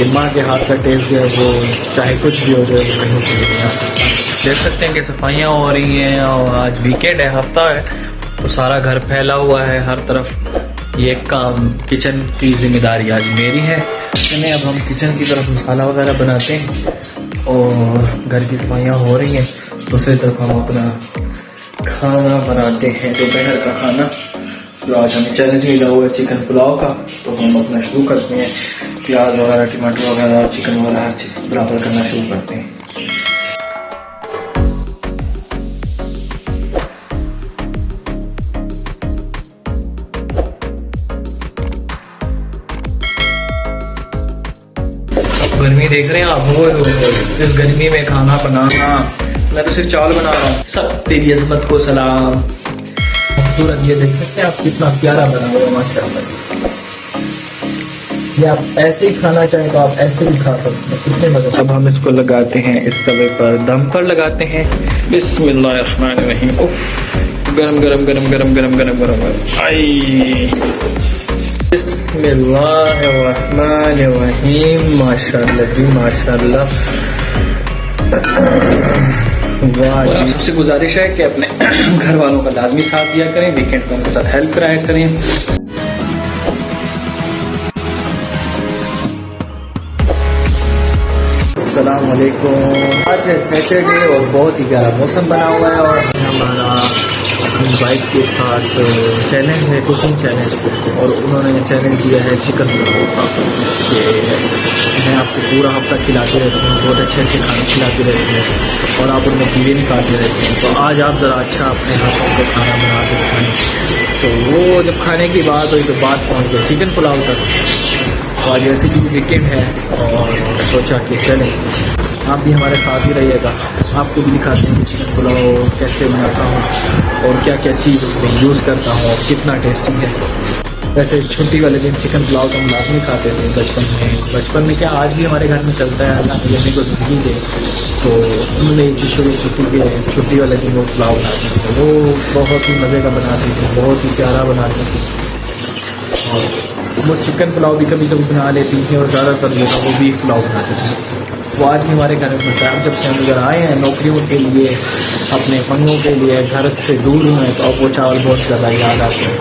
माँ के हाथ का टेस्ट जो है वो चाहे कुछ भी हो जाए वो कहीं से भी नहीं आ सकता। देख सकते हैं कि सफाइयाँ हो रही हैं और आज वीकेंड है, हफ्ता है, तो सारा घर फैला हुआ है हर तरफ। ये काम किचन की जिम्मेदारी आज मेरी है। चलिए अब हम किचन की तरफ मसाला वगैरह बनाते हैं और घर की सफाइयाँ हो रही हैं। दूसरी तरफ हम अपना खाना बनाते हैं, दोपहर का खाना जो आज हमें चैलेंज मिला हुआ है चिकन पुलाव का। तो हम अपना शुरू करते हैं, प्याज वगैरह, टमाटर वगैरह, चिकन वगैरह हर चीज़ बराबर करना शुरू करते हैं। गर्मी देख रहे हैं आप, वो इस गर्मी में खाना बनाना, मैं तो सिर्फ चावल बना रहा हूँ। सब तेरी अज़मत को सलाम। खूबसूरत ये देख सकते हैं आप, कितना प्यारा बना हुआ है माशाल्लाह। ये आप ऐसे ही खाना चाहें तो आप ऐसे भी खा सकते हैं, कितने मजे। अब हम इसको लगाते हैं इस तवे पर, दम पर लगाते हैं। बिस्मिल्लाहिर्रहमानिर्रहीम। उफ, गरम गरम गरम गरम गरम गरम गरम गरम। आई बिस्मिल्लाहिर्रहमानिर्रहीम। माशाल्लाह जी माशाल्लाह। वाह जी। सबसे गुजारिश है कि अपने घर वालों का लाजमी साथ दिया करें, वीकेंड पर उनके साथ हेल्प कराया करें। अस्सलाम वालेकुम। आज है सैटरडे और बहुत ही प्यारा मौसम बना हुआ है और हमारा अपनी वाइफ के साथ चैलेंज है, कुकिंग चैलेंज, और उन्होंने चैलेंज दिया है चिकन पुलाव का। मैं आपको पूरा हफ्ता खिलाते रहती हूँ, बहुत अच्छे अच्छे खाने खिलाते रहती हूँ और आप उनमें कीड़े निकालते रहते हैं। तो आज आप ज़रा अच्छा अपने हाथों का खाना बना के खाएँ। तो वो जब खाने की बात हुई तो बात पहुँच गई चिकन पुलाव तक। तो आज ऐसे भी वीकेंड है और सोचा कि चलें आप भी हमारे साथ ही रहिएगा, आपको भी दिखाते हैं कि चिकन पुलाव कैसे बनाता हूँ और क्या क्या चीज़ उसमें यूज़ करता हूँ और कितना टेस्टी है। वैसे छुट्टी वाले दिन चिकन पुलाव तो हम लाजमी खाते थे बचपन में क्या आज भी हमारे घर में चलता है, अल्लाह ने जब को ज़िंदगी दे। तो उन्होंने ये चीज़ शुरू छुट्टी वाले दिन वो पुलाव बनाते थे, वो बहुत ही मज़े का बनाते थे, बहुत ही प्यारा बनाते थे। और वो चिकन पुलाव भी कभी कभी बना लेती थी और ज़्यादातर जो था वो बीफ पुलाव बनाते थे। वो आज भी हमारे घर में बनता है। जब से हम इधर आए हैं नौकरियों के लिए, अपने पंगों के लिए, घर से दूर हुए, तो अब वो चावल बहुत ज़्यादा याद आते हैं।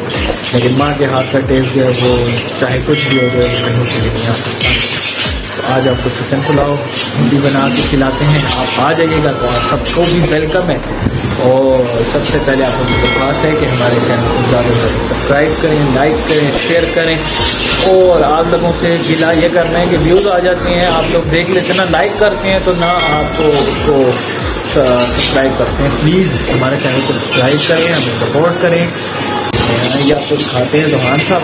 लेकिन माँ के हाथ का टेस्ट जो है वो चाहे कुछ भी हो जाए वो कहीं से भी नहीं आ सकता। तो आज आपको चिकन पुलाव भी बना के खिलाते हैं, आप आ जाइएगा तो आप सबको भी वेलकम है। और सबसे पहले आपको दरख्वास्त है कि हमारे चैनल को ज़्यादा से ज़्यादा सब्सक्राइब करें, लाइक करें, शेयर करें। और आप लोगों से गिला ये करना है कि व्यूज़ आ जाते हैं, आप लोग देख लेते हैं ना, लाइक करते हैं तो ना आपको उसको सब्सक्राइब करते हैं। प्लीज़ हमारे चैनल को सब्सक्राइब करें, हमें सपोर्ट करें। ये आपको दिखाते हैं रोहान साहब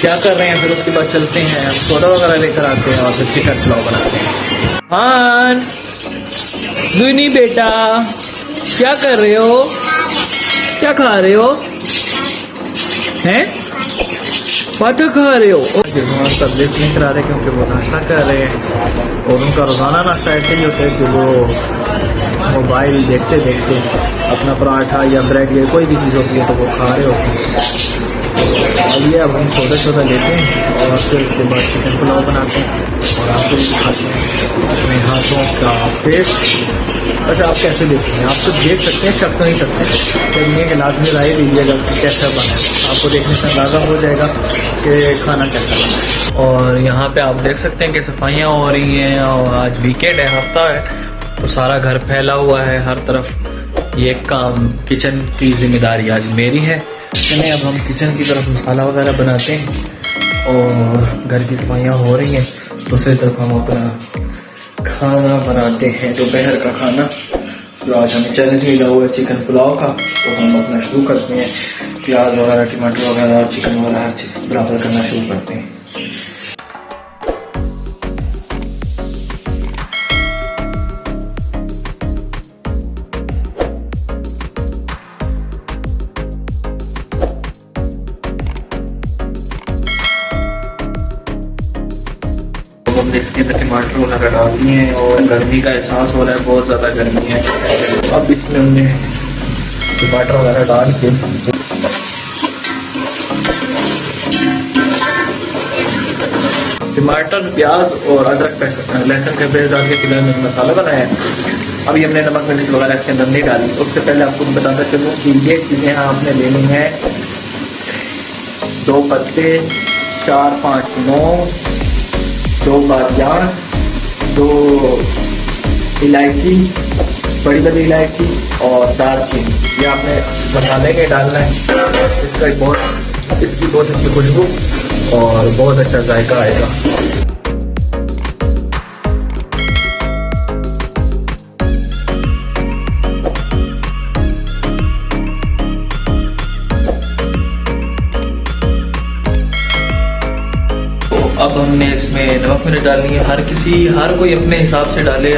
क्या कर रहे हैं, फिर उसके बाद चलते हैं हम सोडा वगैरह लेकर आते हैं और फिर चिकन पुलाव बनाते हैं। हाँ जुनी बेटा क्या कर रहे हो, क्या खा रहे हो, हैं पाता खा रहे हो। रोहान साहब लिफ्ट नहीं करा रहे क्योंकि वो नाश्ता कर रहे हैं और उनका रोज़ाना नाश्ता ऐसे ही होता है कि वो मोबाइल देखते देखते अपना पराठा या ब्रेड या कोई भी चीज़ होती है तो वो खा रहे होते हैं। आइए अब हम सोडा लेते हैं और फिर उसके बाद चिकन पुलाव बनाते हैं और आपको भी दिखाते हैं अपने हाथों का टेस्ट। अच्छा आप कैसे देखते हैं, आप तो देख सकते हैं, चख तो नहीं सकते, लेकिन ये कि लाजमी राय दीजिएगा कि कैसा बना है। आपको देखने से अंदाज़ा हो जाएगा कि खाना कैसा बना है। और यहाँ पे आप देख सकते हैं कि सफाइयाँ हो रही हैं और आज वीकेंड है, हफ्ता है, तो सारा घर फैला हुआ है हर तरफ। ये काम किचन की जिम्मेदारी आज मेरी है। चलिए अब हम किचन की तरफ मसाला वगैरह बनाते हैं और घर की सफाइयाँ हो रही हैं। दूसरी तरफ हम अपना खाना बनाते हैं, दोपहर का खाना जो आज हमें चैलेंज मिला हुआ है चिकन पुलाव का। तो हम अपना शुरू करते हैं, प्याज वगैरह, टमाटर वगैरह, चिकन वगैरह हर चीज़ बराबर करना शुरू करते हैं। हमने इसके अंदर टमाटर वगैरह डाल दिए हैं और गर्मी का एहसास हो रहा है, बहुत ज़्यादा गर्मी है। अब इसमें हमने टमाटर वगैरह डाल के टमाटर, प्याज और अदरक लहसुन का पेस्ट डाल के फिलहाल मैंने मसाला बनाया है। अभी हमने नमक मिर्च वगैरह इसके अंदर नहीं डाली। उससे पहले आपको बताता चलूँ कि ये चीज़ें आपने लेनी है 2 पत्ते, 4-5 लौंग, 2 बादियान, 2 इलायची, बड़ी इलायची और दालचीनी। ये आपने मसाले के डालना है। इसकी बहुत अच्छी खुशबू और बहुत अच्छा जायका आएगा। अब हमने इसमें नमक मिर्च डालनी है। हर कोई अपने हिसाब से डाले,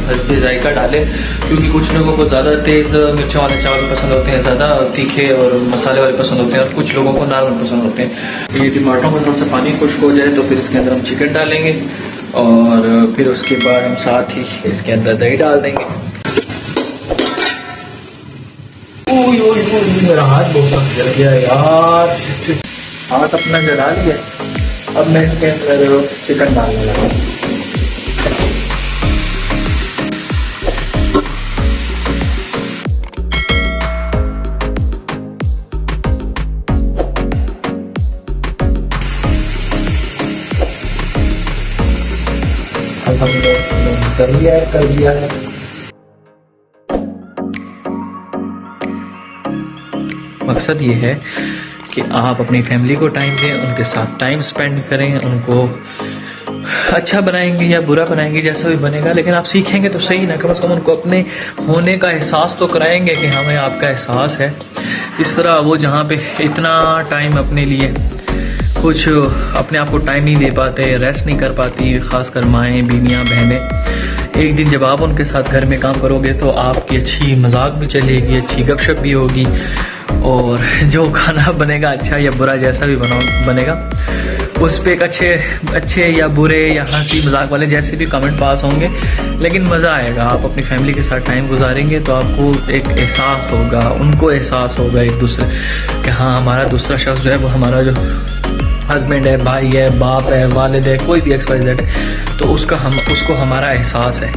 हल्के जायका डाले, क्योंकि कुछ लोगों को ज़्यादा तेज़ मिर्चों वाले चावल पसंद होते हैं, ज़्यादा तीखे और मसाले वाले पसंद होते हैं, और कुछ लोगों को नॉर्मल पसंद होते हैं। ये टमाटरों में थोड़ा सा पानी खुश्क हो जाए तो फिर इसके अंदर हम चिकन डालेंगे और फिर उसके बाद हम साथ ही इसके अंदर दही डाल देंगे। मेरा हाथ बहुत जल गया यार, हाथ अपना जला लिया। अब मैं इसके अंदर चिकन डालने लगा। अब हमने दही ऐड कर दिया है। मकसद ये है कि आप अपनी फैमिली को टाइम दें, उनके साथ टाइम स्पेंड करें, उनको अच्छा बनाएंगे या बुरा बनाएंगे जैसा भी बनेगा, लेकिन आप सीखेंगे तो सही ना, कम से कम उनको अपने होने का एहसास तो कराएंगे कि हमें आपका एहसास है। इस तरह वो जहाँ पे इतना टाइम अपने लिए कुछ अपने आप को टाइम नहीं दे पाते, रेस्ट नहीं कर पाती, ख़ासकर माएँ, बीवियाँ, बहनें, एक दिन जब आप उनके साथ घर में काम करोगे तो आपकी अच्छी मजाक भी चलेगी, अच्छी गपशप भी होगी, और जो खाना बनेगा अच्छा या बुरा जैसा भी बनेगा उस पर एक अच्छे या बुरे या हंसी मजाक वाले जैसे भी कमेंट पास होंगे, लेकिन मज़ा आएगा। आप अपनी फैमिली के साथ टाइम गुजारेंगे तो आपको एक एहसास होगा, उनको एहसास होगा एक दूसरे कि हाँ हमारा दूसरा शख्स जो है वो हमारा जो हस्बैंड है, भाई है, बाप है, वालिद है, कोई भी XYZ है, तो उसको हमारा एहसास है।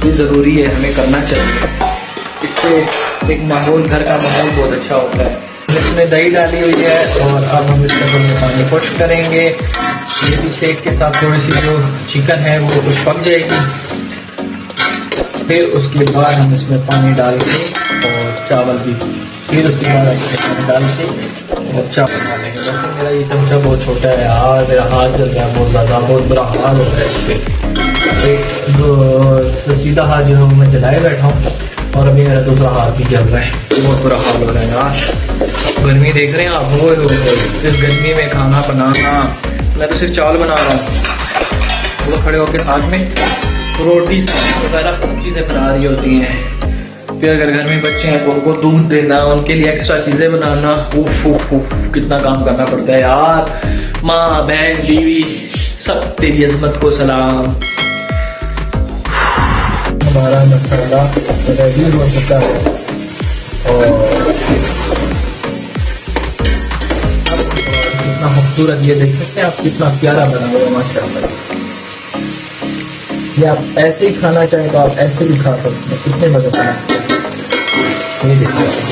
ये ज़रूरी है, हमें करना चाहिए। इससे एक माहौल, घर का माहौल बहुत अच्छा होता है। इसमें दही डाली हुई है और अब हम इसमें पानी खुश्क करेंगे। ये भी शेक के साथ थोड़ी सी जो चिकन है वो कुछ पक जाएगी। फिर उसके बाद हम इसमें पानी डाल के और चावल भी, फिर उसके बाद पानी डाल के और चावल डालेंगे। वैसे मेरा ये चमचा बहुत छोटा है यार, मेरा हाथ जल रहा है बहुत ज़्यादा, बहुत बुरा हाल हो रहा है इस पर। एक सीधा हाथ जो है मैं जलाए बैठा हूँ और अभी मेरा दूसरा हाथ भी जल रहा है, बहुत बुरा हाल हो रहा है यार। गर्मी देख रहे हैं आप, वो इस गर्मी में खाना बनाना, मैं तो सिर्फ चावल बना रहा हूँ, वो खड़े होकर साथ में रोटी वगैरह सब चीज़ें बना रही होती हैं। फिर अगर घर में बच्चे हैं तो उनको दूध देना, उनके लिए एक्स्ट्रा चीज़ें बनाना, उफ कितना काम करना पड़ता है यार। माँ, बहन, बीवी, सब तेरी अज़मत को सलाम। हमारा मसाला रेडी हो चुका है और कितना खूबसूरत, ये देख सकते हैं आप, कितना प्यारा बना हुआ है माशाल्लाह। ये आप ऐसे ही खाना चाहें तो आप ऐसे भी खा सकते हैं, कितने मजे का ये देखिए।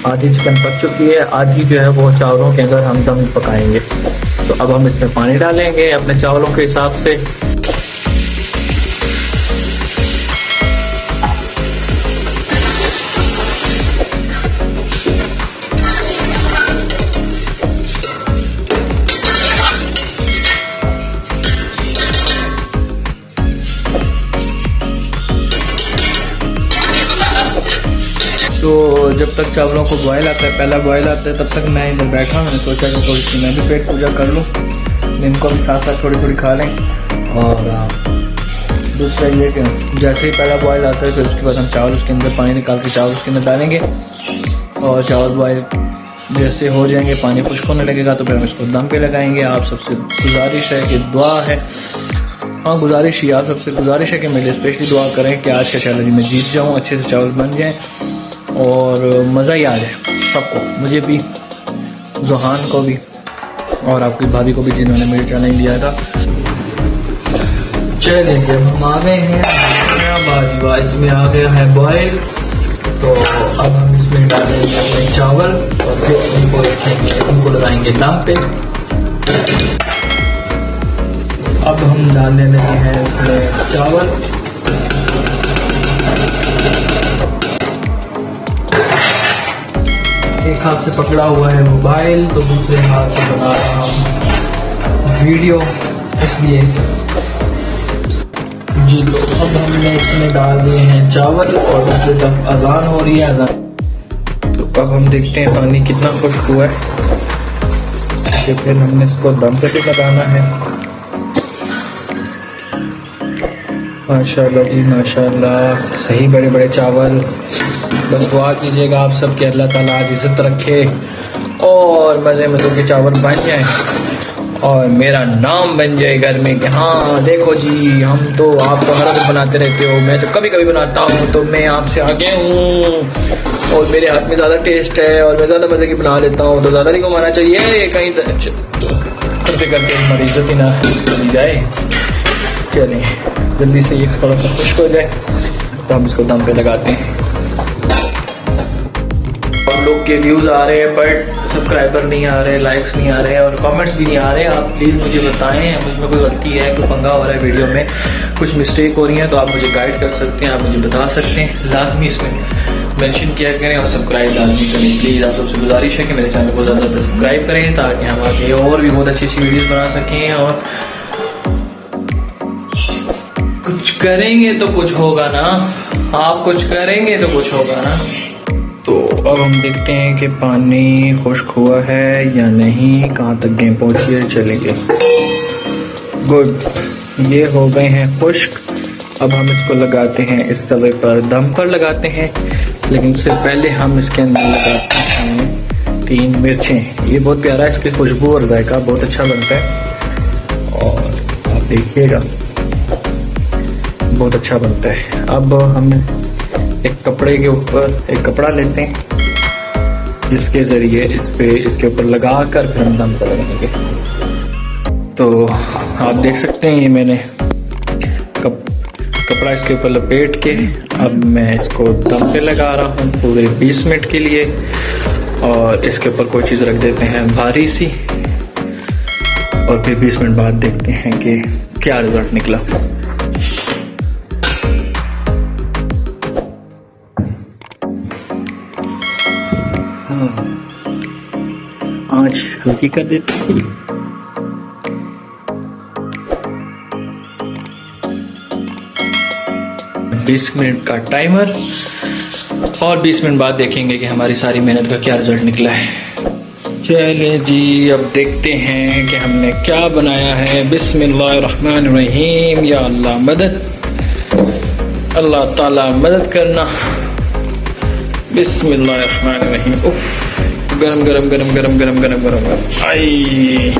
आधी चिकन पक चुकी है, आधी जो है वो चावलों के अंदर हम दम पकाएंगे। तो अब हम इसमें पानी डालेंगे अपने चावलों के हिसाब से। तो जब तक चावलों को बॉयल आता है, पहला बॉयल आता है, तब तक मैं इधर बैठा, मैंने सोचा कि थोड़ी सी मैं भी पेट पूजा कर लूँ, इनको भी साथ साथ थोड़ी खा लें। और दूसरा ये कि जैसे ही पहला बॉयल आता है फिर उसके बाद हम चावल उसके अंदर, पानी निकाल के चावल उसके अंदर डालेंगे और चावल बॉयल जैसे हो जाएंगे, पानी खुश्क होने लगेगा तो फिर हम इसको दम पे लगाएंगे। आप सबसे गुजारिश है कि दुआ है, हाँ गुजारिश ही, आप सबसे गुजारिश है कि मेरे लिए स्पेशली दुआ करें कि आज का चैलेंज मैं जीत जाऊँ, अच्छे से चावल बन जाएँ और मज़ा ही आ जाए सबको, मुझे भी, जोहान को भी और आपकी भाभी को भी जिन्होंने मेरे चैनल दिया था। चलिए जब हम आ गए हैं बाजवा, इसमें आ गया है बॉयल, तो अब हम इसमें डालेंगे अपने चावल और फिर इनको रखेंगे, इनको लगाएंगे दम पे। अब हम डालने लगे हैं इसमें चावल। एक हाथ से पकड़ा हुआ है मोबाइल, तो दूसरे हाथ से बना रहा हूँ वीडियो, इसलिए जी। तो अब हमने इसमें डाल दिए हैं चावल और दूसरी तरफ अजान हो रही है, अजान। तो अब हम देखते हैं पानी कितना खुश्क हुआ है, तो फिर हमने इसको दम पे भी लगाना है। माशाल्लाह जी माशाल्लाह, सही बड़े बड़े चावल। बस दुआ कीजिएगा आप सब के अल्लाह ताला आज इज्जत रखे और मज़े मज़े के चावल बन जाए और मेरा नाम बन जाए घर में कि हाँ देखो जी, हम तो आप तो हर वक्त बनाते रहते हो, मैं तो कभी कभी बनाता हूँ, तो मैं आपसे आगे हूँ और मेरे हाथ में ज़्यादा टेस्ट है और मैं ज़्यादा मज़े की बना लेता हूँ, तो ज़्यादा नहीं घुमाना चाहिए कहीं करते करते हमारी इज्जत ही ना चली जाए। चलें जल्दी से ये थोड़ा सा खुश्क हो जाए तो हम इसको दम पे लगाते हैं। और लोग के व्यूज़ आ रहे हैं बट सब्सक्राइबर नहीं आ रहे, लाइक्स नहीं आ रहे और कमेंट्स भी नहीं आ रहे। आप प्लीज़ मुझे बताएं, मुझ में कोई गलती है, कोई पंगा हो रहा है वीडियो में, कुछ मिस्टेक हो रही है तो आप मुझे गाइड कर सकते हैं, आप मुझे बता सकते हैं। लाजमी इसमें मेंशन किया करें और सब्सक्राइब लाजमी करें प्लीज़। आप सबसे गुजारिश है कि मेरे चैनल को ज़्यादा सब्सक्राइब करें ताकि हम आगे और भी बहुत अच्छी अच्छी वीडियोज़ बना सकें। और कुछ करेंगे तो कुछ होगा ना, आप कुछ करेंगे तो कुछ होगा ना। तो अब हम देखते हैं कि पानी खुश्क हुआ है या नहीं, कहाँ तक गेम पहुँची है, चलेंगे। गुड, ये हो गए हैं खुश्क। अब हम इसको लगाते हैं इस तवे पर, दम पर लगाते हैं, लेकिन उससे पहले हम इसके अंदर लगाते हैं 3 मिर्चें। ये बहुत प्यारा है, इसकी खुशबू और जायका बहुत अच्छा बनता है और आप देखिएगा बहुत अच्छा बनता है। अब हम एक कपड़े के ऊपर एक कपड़ा लेते हैं जिसके ज़रिए इसके ऊपर लगा कर फिर हम दम पर लगाएंगे। तो आप देख सकते हैं ये मैंने कपड़ा इसके ऊपर लपेट के अब मैं इसको दम पे लगा रहा हूँ पूरे 20 मिनट के लिए। और इसके ऊपर कोई चीज़ रख देते हैं भारी सी और फिर 20 मिनट बाद देखते हैं कि क्या रिजल्ट निकला। आँच हल्की कर देते हैं। बीस मिनट का टाइमर और 20 मिनट बाद देखेंगे कि हमारी सारी मेहनत का क्या रिजल्ट निकला है। चलिए जी अब देखते हैं कि हमने क्या बनाया है। बिस्मिल्लाहिर्रहमानिर्रहीम। या अल्लाह मदद, अल्लाह ताला मदद करना। बिस्मिल्लाहिर्रहमानिर्रहीम। उफ, गरम गरम गरम गरम गरम गरम गरम गरम। आई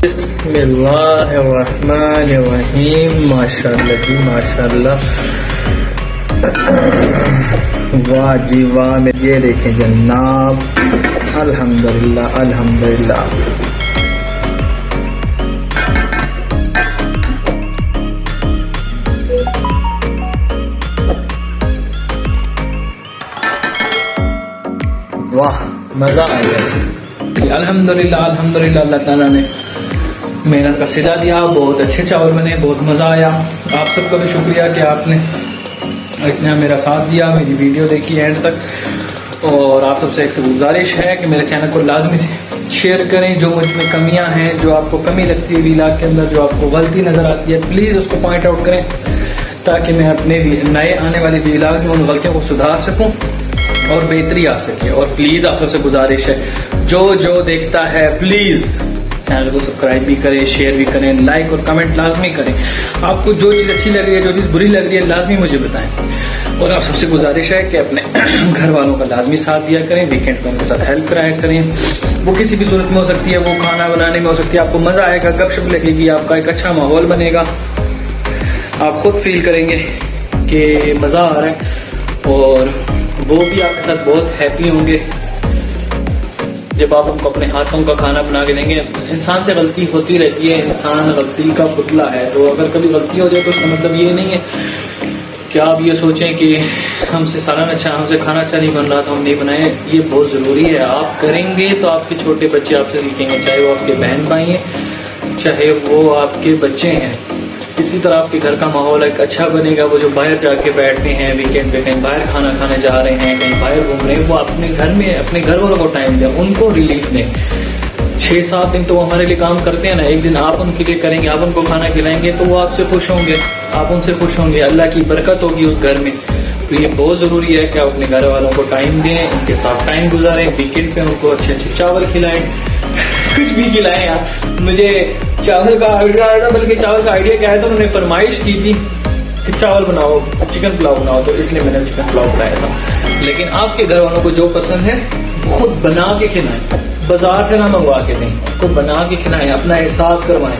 बिस्मिल्लाहिर्रहमानिर्रहीम। माशाल्लाह जी माशाल्लाह, वाह जी वाह। ये देखें जनाब, अल्हम्दुलिल्लाह अल्हम्दुलिल्लाह। वाह मज़ा आ गया। अल्हम्दुलिल्लाह अल्हम्दुलिल्लाह, अल्लाह ताला ने मेहनत का सिला दिया। बहुत अच्छे चावल बने, बहुत मज़ा आया। आप सबका भी शुक्रिया कि आपने इतना मेरा साथ दिया, मेरी वीडियो देखी एंड तक। और आप सबसे एक गुजारिश है कि मेरे चैनल को लाजमी शेयर करें। जो मुझ में कमियां हैं, जो आपको कमी लगती है व्लॉग के अंदर, जो आपको गलती नज़र आती है, प्लीज़ उसको पॉइंट आउट करें ताकि मैं अपने नए आने वाले व्लॉग में उन गलतियों को सुधार सकूँ और बेहतरी आ सके। और प्लीज़ आप सबसे गुजारिश है, जो देखता है प्लीज़ चैनल को सब्सक्राइब भी करें, शेयर भी करें, लाइक और कमेंट लाजमी करें। आपको जो चीज़ अच्छी लग रही है, जो चीज़ बुरी लग रही है, लाजमी मुझे बताएं। और आप सबसे गुजारिश है कि अपने घर वालों का लाजमी साथ दिया करें, वीकेंड में उनके साथ हेल्प कराया करें। वो किसी भी सूरत में हो सकती है, वो खाना बनाने में हो सकती है। आपको मज़ा आएगा, गपशप लगेगी, आपका एक अच्छा माहौल बनेगा, आप खुद फील करेंगे कि मज़ा आ रहा है। और वो भी आपके साथ बहुत हैप्पी होंगे जब आप उनको अपने हाथों का खाना बना के देंगे। इंसान से गलती होती रहती है, इंसान गलती का पुतला है, तो अगर कभी गलती हो जाए तो इसका मतलब ये नहीं है कि आप ये सोचें कि हमसे सालन अच्छा, हमसे खाना अच्छा नहीं बन रहा तो हम नहीं बनाए। ये बहुत ज़रूरी है, आप करेंगे तो आपके छोटे बच्चे आपसे सीखेंगे, चाहे वो आपके बहन भाई हैं, चाहे वो आपके बच्चे हैं। इसी तरह आपके घर का माहौल एक अच्छा बनेगा। वो जो बाहर जाके बैठते हैं वीकेंड पे, कहीं बाहर खाना खाने जा रहे हैं, कहीं बाहर घूम रहे हैं, वो अपने घर में अपने घर वालों को टाइम दें, उनको रिलीफ दें। 6-7 दिन तो वो हमारे लिए काम करते हैं ना, एक दिन आप उनके लिए करेंगे, आप उनको खाना खिलाएंगे तो वो आपसे खुश होंगे, आप उनसे खुश होंगे, अल्लाह की बरकत होगी उस घर में। तो ये बहुत ज़रूरी है कि आप अपने घर वालों को टाइम दें, उनके साथ टाइम गुजारें, वीकेंड पे उनको अच्छे अच्छे चावल खिलाएं, कुछ भी खिलाएं यार। मुझे चावल का आइडिया आया था, बल्कि चावल का आइडिया क्या है, तो उन्होंने फरमाइश की थी कि चावल बनाओ, चिकन पुलाव बनाओ, तो इसलिए मैंने चिकन पुलाव बनाया था। लेकिन आपके घर वालों को जो पसंद है खुद बना के खिलाएं, बाजार से ना मंगवा के दें, उनको बना के खिलाएं, अपना एहसास करवाएं,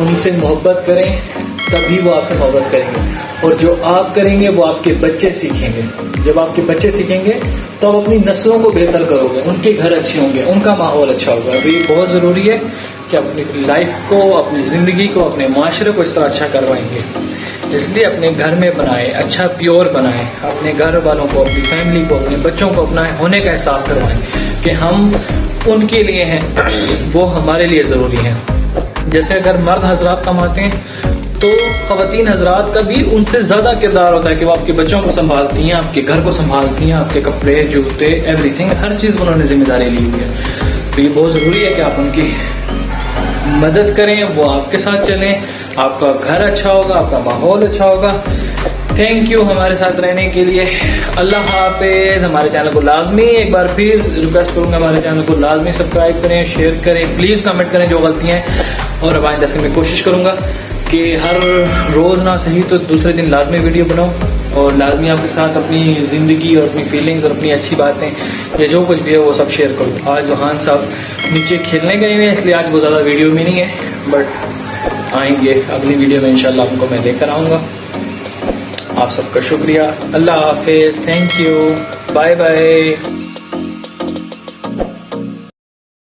उनसे मोहब्बत करें, तभी वो आपसे मोहब्बत करेंगे। और जो आप करेंगे वो आपके बच्चे सीखेंगे। जब आपके बच्चे सीखेंगे तो आप अपनी नस्लों को बेहतर करोगे, उनके घर अच्छे होंगे, उनका माहौल अच्छा होगा। तो ये बहुत ज़रूरी है कि अपनी लाइफ को, अपनी ज़िंदगी को, अपने माशरे को इस तरह अच्छा करवाएंगे। इसलिए अपने घर में बनाएं, अच्छा प्योर बनाएं, अपने घर वालों को, अपनी फैमिली को, अपने बच्चों को अपना होने का एहसास करवाएं कि हम उनके लिए हैं, वो हमारे लिए ज़रूरी हैं। जैसे अगर मर्द हजरात कमाते हैं तो ख़वातीन हजरात का भी उनसे ज़्यादा किरदार होता है कि वो आपके बच्चों को संभालती हैं, आपके घर को संभालती हैं, आपके कपड़े, जूते, एवरीथिंग, हर चीज़ उन्होंने जिम्मेदारी ली हुई है। तो ये बहुत ज़रूरी है कि आप उनकी मदद करें, वो आपके साथ चलें, आपका घर अच्छा होगा, आपका माहौल अच्छा होगा। थैंक यू हमारे साथ रहने के लिए। अल्लाह हाफिज़। हमारे चैनल को लाजमी एक बार फिर रिक्वेस्ट करूँगा, हमारे चैनल को लाजमी सब्सक्राइब करें, शेयर करें, प्लीज़ कमेंट करें जो गलतियाँ हैं। और अब आइंदा से मैं कोशिश करूँगा कि हर रोज़ ना सही तो दूसरे दिन लाजमी वीडियो बनाऊँ और लाजमी आपके साथ अपनी ज़िंदगी और अपनी फीलिंग्स और अपनी अच्छी बातें या जो कुछ भी है वो सब शेयर करूँ। आज वहान साहब नीचे खेलने गए हुए हैं, इसलिए आज वो ज़्यादा वीडियो में नहीं है, बट आएंगे अगली वीडियो में इंशाल्लाह आपको मैं लेकर आऊँगा। आप सबका शुक्रिया। अल्लाह हाफिज़। Thank you. Bye bye.